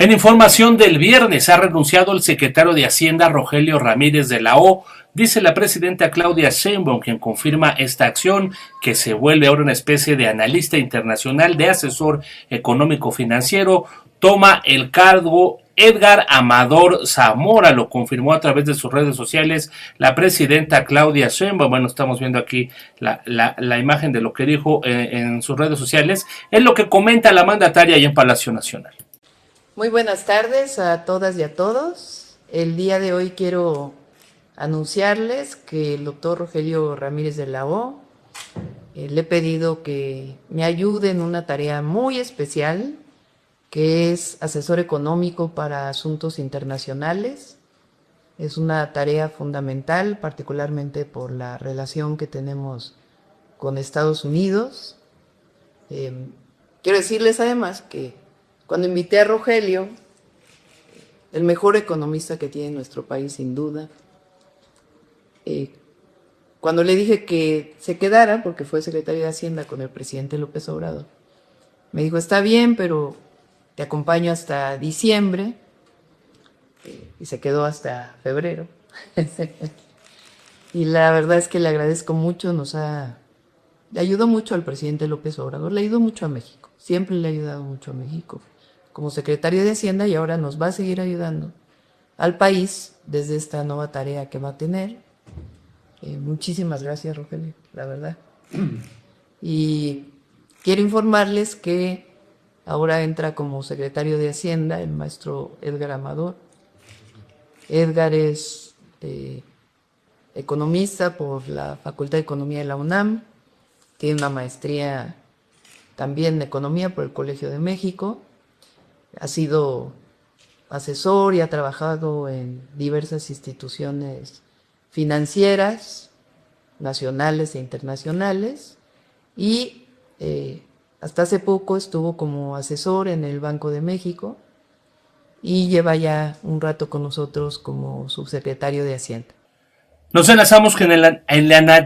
En información del viernes, ha renunciado el secretario de Hacienda Rogelio Ramírez de la O. Dice la presidenta Claudia Sheinbaum, quien confirma esta acción, que se vuelve ahora una especie de analista internacional, de asesor económico financiero. Toma el cargo Edgar Amador Zamora, lo confirmó a través de sus redes sociales la presidenta Claudia Sheinbaum. Bueno, estamos viendo aquí la imagen de lo que dijo en sus redes sociales. Es lo que comenta la mandataria ahí en Palacio Nacional. Muy buenas tardes a todas y a todos. El día de hoy quiero anunciarles que el doctor Rogelio Ramírez de la O, le he pedido que me ayude en una tarea muy especial, que es asesor económico para asuntos internacionales. Es una tarea fundamental, particularmente por la relación que tenemos con Estados Unidos. Quiero decirles además que cuando invité a Rogelio, el mejor economista que tiene nuestro país sin duda, cuando le dije que se quedara, porque fue secretario de Hacienda con el presidente López Obrador, me dijo, está bien, pero te acompaño hasta diciembre, y se quedó hasta febrero. Y la verdad es que le agradezco mucho, le ayudó mucho al presidente López Obrador, le ayudó mucho a México, siempre le ha ayudado mucho a México como secretario de Hacienda, y ahora nos va a seguir ayudando al país desde esta nueva tarea que va a tener. Muchísimas gracias, Rogelio, la verdad. Y quiero informarles que ahora entra como secretario de Hacienda el maestro Edgar Amador. Edgar es economista por la Facultad de Economía de la UNAM, tiene una maestría también en Economía por el Colegio de México, ha sido asesor y ha trabajado en diversas instituciones financieras, nacionales e internacionales, y hasta hace poco estuvo como asesor en el Banco de México y lleva ya un rato con nosotros como subsecretario de Hacienda. Nos enlazamos con el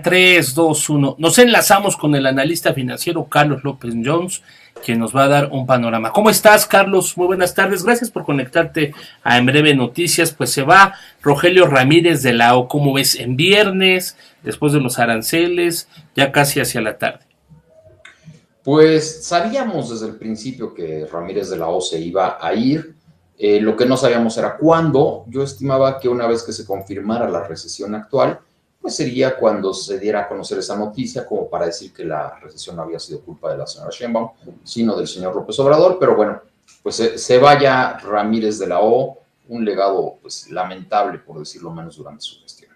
3, 2, 1. Nos enlazamos con el analista financiero Carlos López Jones, quien nos va a dar un panorama. ¿Cómo estás, Carlos? Muy buenas tardes. Gracias por conectarte a En Breve Noticias. Pues se va Rogelio Ramírez de la O. ¿Cómo ves? En viernes, después de los aranceles, ya casi hacia la tarde. Pues sabíamos desde el principio que Ramírez de la O se iba a ir. Lo que no sabíamos era cuándo. Yo estimaba que una vez que se confirmara la recesión actual, pues sería cuando se diera a conocer esa noticia, como para decir que la recesión no había sido culpa de la señora Sheinbaum, sino del señor López Obrador. Pero bueno, pues se vaya Ramírez de la O, un legado pues lamentable, por decirlo menos, durante su gestión.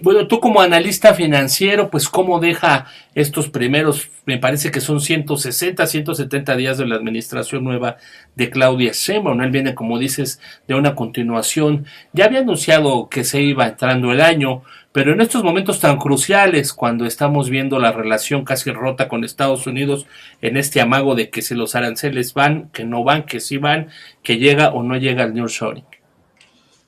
Bueno, tú como analista financiero, pues cómo deja estos primeros, me parece que son 160, 170 días de la administración nueva de Claudia Sheinbaum, ¿no? Él viene, como dices, de una continuación. Ya había anunciado que se iba entrando el año, pero en estos momentos tan cruciales, cuando estamos viendo la relación casi rota con Estados Unidos, en este amago de que si los aranceles van, que no van, que sí van, que llega o no llega el nearshoring.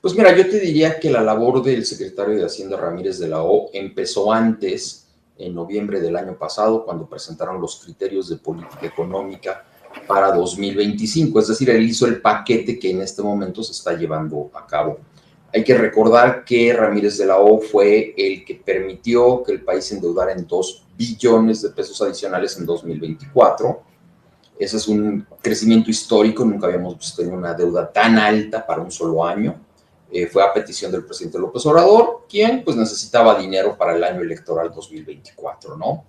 Pues mira, yo te diría que la labor del secretario de Hacienda Ramírez de la O empezó antes, en noviembre del año pasado, cuando presentaron los criterios de política económica para 2025. Es decir, él hizo el paquete que en este momento se está llevando a cabo. Hay que recordar que Ramírez de la O fue el que permitió que el país se endeudara en 2 billones de pesos adicionales en 2024. Ese es un crecimiento histórico, nunca habíamos visto una deuda tan alta para un solo año. Fue a petición del presidente López Obrador, quien pues necesitaba dinero para el año electoral 2024, ¿no?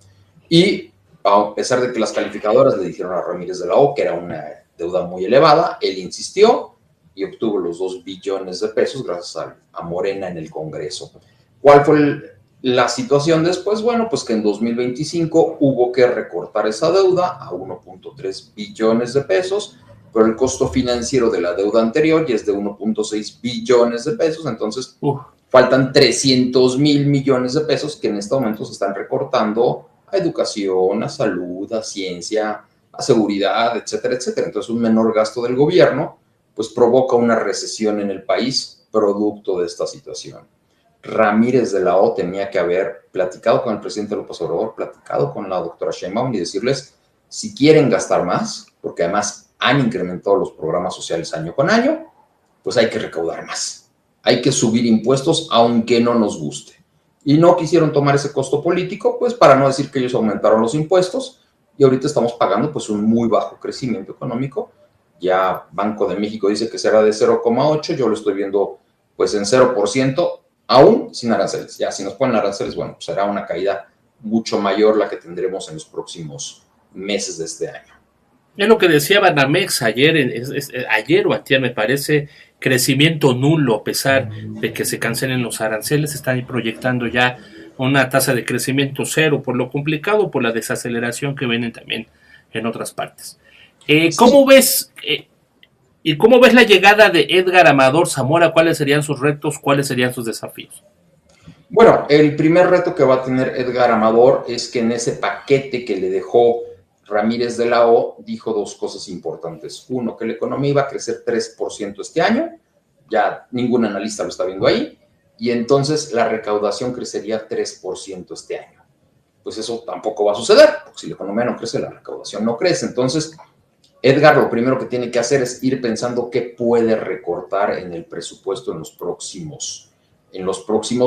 Y a pesar de que las calificadoras le dijeron a Ramírez de la O que era una deuda muy elevada, él insistió y obtuvo los 2 billones de pesos gracias a Morena en el Congreso. ¿Cuál fue la situación después? Bueno, pues que en 2025 hubo que recortar esa deuda a 1.3 billones de pesos, pero el costo financiero de la deuda anterior ya es de 1.6 billones de pesos, entonces faltan 300 mil millones de pesos que en este momento se están recortando a educación, a salud, a ciencia, a seguridad, etcétera, etcétera. Entonces un menor gasto del gobierno pues provoca una recesión en el país producto de esta situación. Ramírez de la O tenía que haber platicado con el presidente López Obrador, platicado con la doctora Sheinbaum y decirles si quieren gastar más, porque además han incrementado los programas sociales año con año, pues hay que recaudar más. Hay que subir impuestos aunque no nos guste. Y no quisieron tomar ese costo político, pues para no decir que ellos aumentaron los impuestos, y ahorita estamos pagando pues un muy bajo crecimiento económico. Ya Banco de México dice que será de 0,8, yo lo estoy viendo pues en 0%, aún sin aranceles. Ya si nos ponen aranceles, bueno, pues será una caída mucho mayor la que tendremos en los próximos meses de este año. Es lo que decía Banamex ayer, ayer o antier me parece, crecimiento nulo a pesar de que se cancelen los aranceles, están proyectando ya una tasa de crecimiento cero por lo complicado, por la desaceleración que vienen también en otras partes. ¿Cómo ves y cómo ves la llegada de Edgar Amador Zamora? ¿Cuáles serían sus retos? ¿Cuáles serían sus desafíos? Bueno, el primer reto que va a tener Edgar Amador es que en ese paquete que le dejó Ramírez de la O, dijo dos cosas importantes. Uno, que la economía iba a crecer 3% este año, ya ningún analista lo está viendo ahí, y entonces la recaudación crecería 3% este año. Pues eso tampoco va a suceder, porque si la economía no crece, la recaudación no crece. Entonces, Edgar lo primero que tiene que hacer es ir pensando qué puede recortar en el presupuesto en los próximos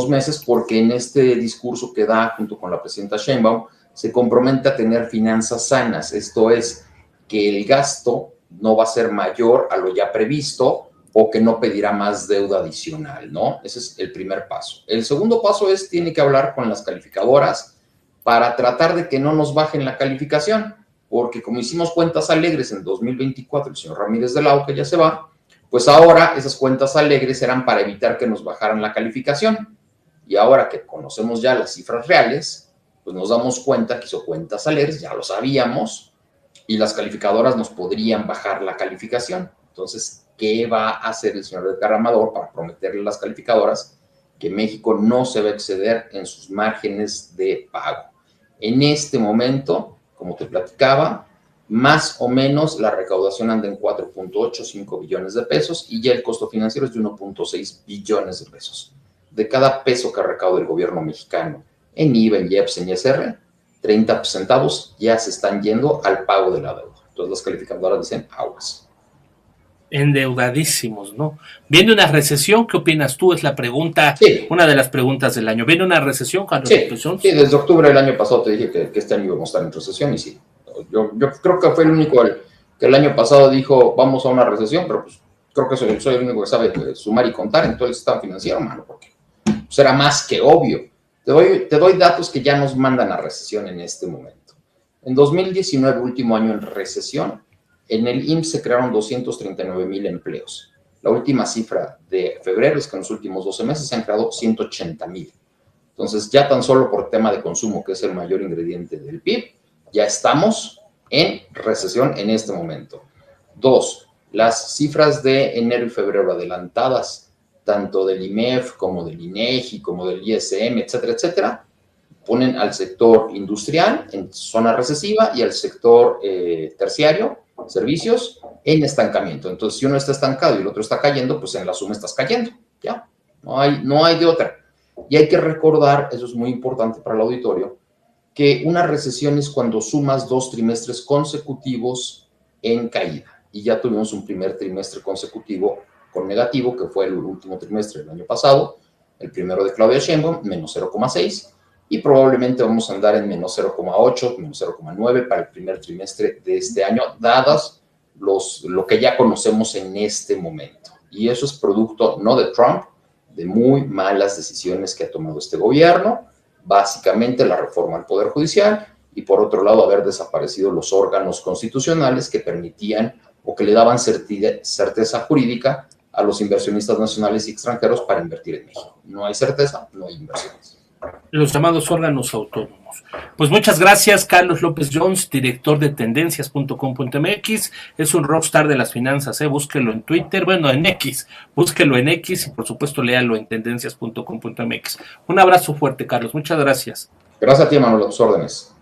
meses, porque en este discurso que da junto con la presidenta Sheinbaum, se compromete a tener finanzas sanas, esto es, que el gasto no va a ser mayor a lo ya previsto o que no pedirá más deuda adicional, ¿no? Ese es el primer paso. El segundo paso es, tiene que hablar con las calificadoras para tratar de que no nos bajen la calificación, porque como hicimos cuentas alegres en 2024, el señor Ramírez de la O, que ya se va, pues ahora esas cuentas alegres eran para evitar que nos bajaran la calificación. Y ahora que conocemos ya las cifras reales, pues nos damos cuenta que hizo cuentas alegres, ya lo sabíamos, y las calificadoras nos podrían bajar la calificación. Entonces, ¿qué va a hacer el señor Edgar Amador para prometerle a las calificadoras que México no se va a exceder en sus márgenes de pago? En este momento, como te platicaba, más o menos la recaudación anda en 4.85 billones de pesos y ya el costo financiero es de 1.6 billones de pesos. De cada peso que recauda el gobierno mexicano en IVA, en IEPS, en ISR, 30 centavos ya se están yendo al pago de la deuda. Entonces las calificadoras dicen aguas. Endeudadísimos, ¿no? ¿Viene una recesión? ¿Qué opinas tú? Es la pregunta, sí. Una de las preguntas del año. ¿Viene una recesión, Carlos? Sí, desde octubre del año pasado te dije que este año íbamos a estar en recesión y sí. Yo creo que fue el único que el año pasado dijo vamos a una recesión, pero pues creo que soy el único que sabe sumar y contar en todo el sistema financiero, mano, porque pues era más que obvio. Te doy datos que ya nos mandan a recesión en este momento. En 2019, último año en recesión, en el IMSS se crearon 239,000 empleos. La última cifra de febrero es que en los últimos 12 meses se han creado 180,000. Entonces, ya tan solo por tema de consumo, que es el mayor ingrediente del PIB, ya estamos en recesión en este momento. Dos, las cifras de enero y febrero adelantadas, tanto del IMEF como del INEGI, como del ISM, etcétera, etcétera, ponen al sector industrial en zona recesiva y al sector terciario, servicios, en estancamiento. Entonces, si uno está estancado y el otro está cayendo, pues en la suma estás cayendo, ¿ya? No hay de otra. Y hay que recordar, eso es muy importante para el auditorio, que una recesión es cuando sumas 2 trimestres consecutivos en caída. Y ya tuvimos un primer trimestre consecutivo con negativo, que fue el último trimestre del año pasado, el primero de Claudia Sheinbaum, menos 0,6, y probablemente vamos a andar en menos 0,8, menos 0,9 para el primer trimestre de este año, dadas lo que ya conocemos en este momento. Y eso es producto no de Trump, de muy malas decisiones que ha tomado este gobierno, básicamente la reforma al Poder Judicial y por otro lado haber desaparecido los órganos constitucionales que permitían o que le daban certeza jurídica a los inversionistas nacionales y extranjeros para invertir en México. No hay certeza, no hay inversiones. Los llamados órganos autónomos. Pues muchas gracias, Carlos López Jones, director de tendencias.com.mx. Es un rockstar de las finanzas, búsquelo en Twitter, bueno, en X, búsquelo en X y por supuesto léalo en tendencias.com.mx. Un abrazo fuerte, Carlos, muchas gracias. Gracias a ti, Manuel, a tus órdenes.